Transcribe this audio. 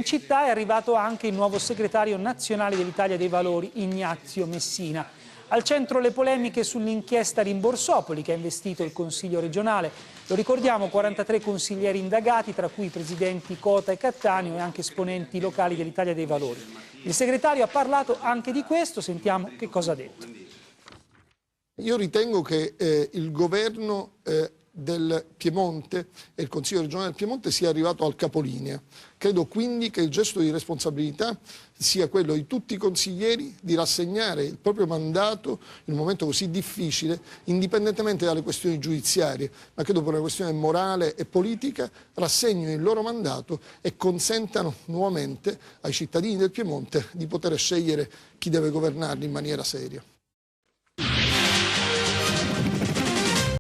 in città è arrivato anche il nuovo segretario nazionale dell'Italia dei Valori, Ignazio Messina. Al centro le polemiche sull'inchiesta Rimborsopoli che ha investito il Consiglio regionale. Lo ricordiamo, 43 consiglieri indagati, tra cui i presidenti Cota e Cattaneo e anche esponenti locali dell'Italia dei Valori. Il segretario ha parlato anche di questo, sentiamo che cosa ha detto. Io ritengo che il governo del Piemonte e il Consiglio regionale del Piemonte sia arrivato al capolinea. Credo quindi che il gesto di responsabilità sia quello di tutti i consiglieri di rassegnare il proprio mandato in un momento così difficile, indipendentemente dalle questioni giudiziarie, ma che dopo una questione morale e politica rassegnino il loro mandato e consentano nuovamente ai cittadini del Piemonte di poter scegliere chi deve governarli in maniera seria.